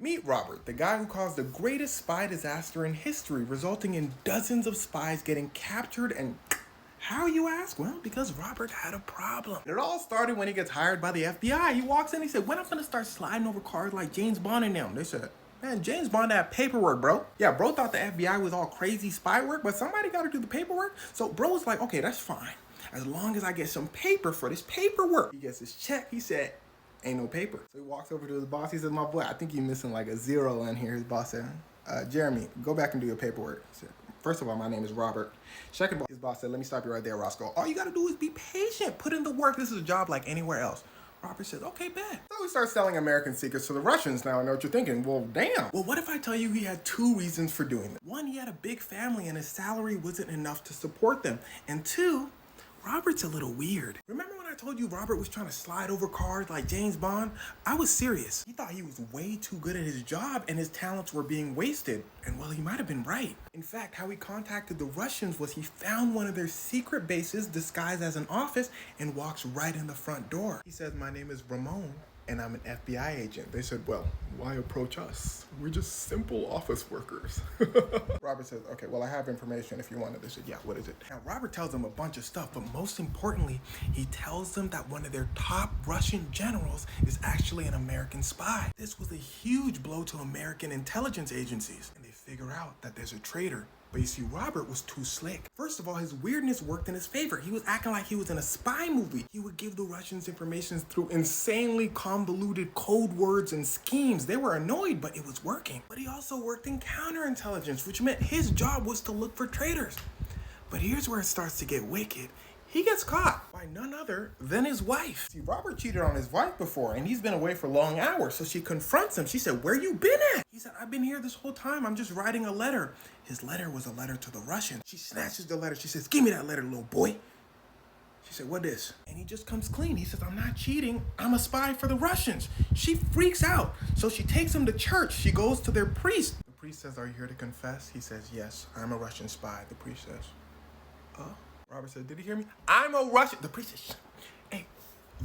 Meet Robert, the guy who caused the greatest spy disaster in history, resulting in dozens of spies getting captured. And how, you ask? Well, because Robert had a problem. It all started when he gets hired by the FBI. He walks in, he said, when I'm gonna start sliding over cars like James Bond and them? They said, man, James Bond had paperwork, bro. Yeah, bro thought the FBI was all crazy spy work, but somebody gotta do the paperwork. So bro was like, okay, that's fine, as long as I get some paper for this paperwork. He gets his check, he said, ain't no paper. So he walks over to his boss, he says, my boy, I think you're missing like a zero in here. His boss said, Jeremy, go back and do your paperwork. He said, first of all, my name is Robert. Second of all, his boss said, let me stop you right there, Roscoe. All you gotta do is be patient, put in the work. This is a job like anywhere else. Robert says, okay, bet. So he starts selling American secrets to the Russians. Now I know what you're thinking. Well, damn. Well, what if I tell you he had two reasons for doing it? One, he had a big family and his salary wasn't enough to support them. And two, Robert's a little weird. Remember when I told you Robert was trying to slide over cars like James Bond? I was serious. He thought he was way too good at his job and his talents were being wasted. And well, he might have been right. In fact, how he contacted the Russians was he found one of their secret bases disguised as an office and walks right in the front door. He says, my name is Ramon and I'm an FBI agent. They said, well, why approach us? We're just simple office workers. Robert says, okay, well, I have information if you want it. They said, yeah, what is it? Now, Robert tells them a bunch of stuff, but most importantly, he tells them that one of their top Russian generals is actually an American spy. This was a huge blow to American intelligence agencies, and they figure out that there's a traitor. But you see, Robert was too slick. First of all, his weirdness worked in his favor. He was acting like he was in a spy movie. He would give the Russians information through insanely convoluted code words and schemes. They were annoyed, but it was working. But he also worked in counterintelligence, which meant his job was to look for traitors. But here's where it starts to get wicked. He gets caught by none other than his wife. See, Robert cheated on his wife before, and he's been away for long hours, so she confronts him. She said, where you been at? He said, I've been here this whole time. I'm just writing a letter. His letter was a letter to the Russians. She snatches the letter. She says, give me that letter, little boy. She said, what is? And he just comes clean. He says, I'm not cheating. I'm a spy for the Russians. She freaks out. So she takes him to church. She goes to their priest. The priest says, are you here to confess? He says, yes, I'm a Russian spy. The priest says, Robert said, did he hear me? I'm a Russian. The priest says, hey,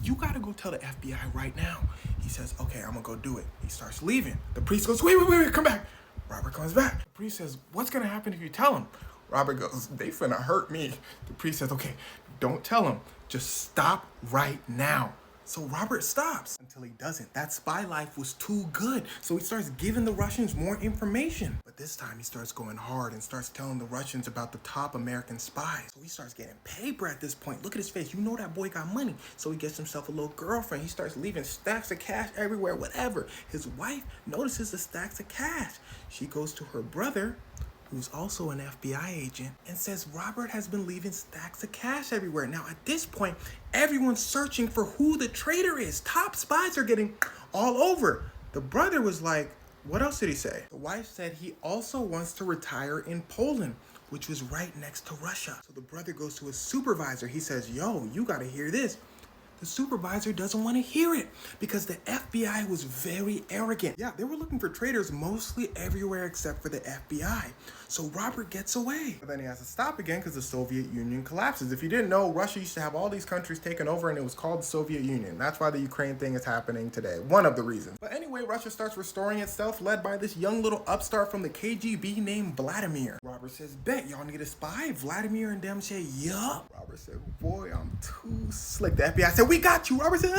you gotta go tell the FBI right now. He says, okay, I'm gonna go do it. He starts leaving. The priest goes, wait, come back. Robert comes back. The priest says, what's gonna happen if you tell him? Robert goes, they finna hurt me. The priest says, okay, don't tell him. Just stop right now. So Robert stops until he doesn't. That spy life was too good. So he starts giving the Russians more information. But this time he starts going hard and starts telling the Russians about the top American spies. So he starts getting paper at this point. Look at his face. You know that boy got money. So he gets himself a little girlfriend. He starts leaving stacks of cash everywhere, whatever. His wife notices the stacks of cash. She goes to her brother, who's also an FBI agent, and says Robert has been leaving stacks of cash everywhere. Now, at this point, everyone's searching for who the traitor is. Top spies are getting all over. The brother was like, what else did he say? The wife said he also wants to retire in Poland, which was right next to Russia. So the brother goes to his supervisor. He says, yo, you gotta hear this. The supervisor doesn't want to hear it because the FBI was very arrogant. Yeah, they were looking for traitors mostly everywhere except for the FBI. So Robert gets away. But then he has to stop again because the Soviet Union collapses. If you didn't know, Russia used to have all these countries taken over and it was called the Soviet Union. That's why the Ukraine thing is happening today. One of the reasons. But anyway, Russia starts restoring itself, led by this young little upstart from the KGB named Vladimir. Robert says, bet y'all need a spy? Vladimir and them say, yup. Robert said, boy, I'm too slick. The FBI said, we got you. Robert said,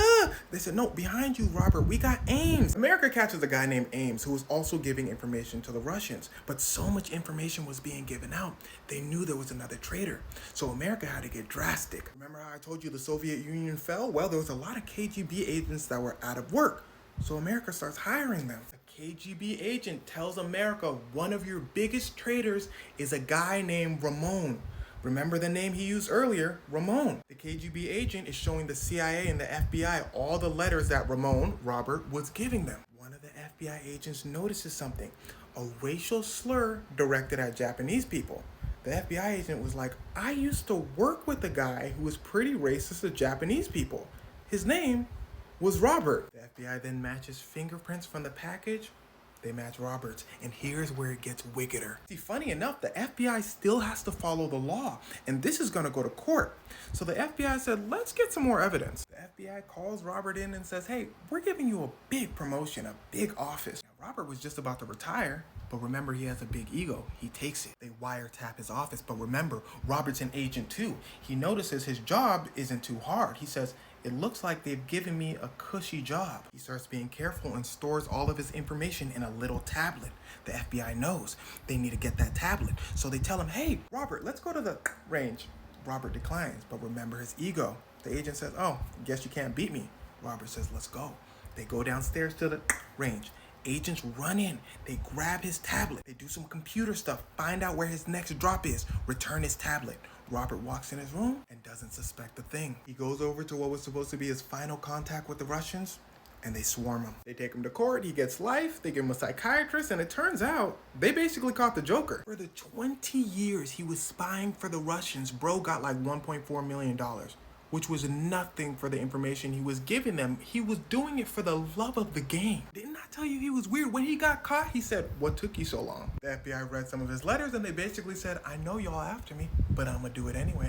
They said, no, behind you, Robert, we got Ames. America catches a guy named Ames who was also giving information to the Russians. But so much information was being given out, they knew there was another traitor. So America had to get drastic. Remember how I told you the Soviet Union fell? Well, there was a lot of KGB agents that were out of work. So America starts hiring them. A KGB agent tells America one of your biggest traitors is a guy named Ramon. Remember the name he used earlier, Ramon. The KGB agent is showing the CIA and the FBI all the letters that Ramon, Robert, was giving them. One of the FBI agents notices something, a racial slur directed at Japanese people. The FBI agent was like, I used to work with a guy who was pretty racist to Japanese people. His name was Robert. The FBI then matches fingerprints from the package. They match Robert's, and here's where it gets wickeder. See, funny enough, the FBI still has to follow the law, and this is gonna go to court. So the FBI said, let's get some more evidence. The FBI calls Robert in and says, hey, we're giving you a big promotion, a big office. Now, Robert was just about to retire, but remember, he has a big ego. He takes it. They wiretap his office, but remember, Robert's an agent too. He notices his job isn't too hard. He says, it looks like they've given me a cushy job. He starts being careful and stores all of his information in a little tablet. The FBI knows they need to get that tablet. So they tell him, hey, Robert, let's go to the range. Robert declines, but remember his ego. The agent says, oh, guess you can't beat me. Robert says, let's go. They go downstairs to the range. Agents run in. They grab his tablet. They do some computer stuff, find out where his next drop is, return his tablet. Robert walks in his room and doesn't suspect a thing. He goes over to what was supposed to be his final contact with the Russians, and they swarm him. They take him to court, he gets life, they give him a psychiatrist, and it turns out they basically caught the Joker. For the 20 years he was spying for the Russians, bro got like $1.4 million, which was nothing for the information he was giving them. He was doing it for the love of the game. Didn't I tell you he was weird? When he got caught, he said, what took you so long? The FBI read some of his letters and they basically said, I know y'all after me, but I'm gonna do it anyway.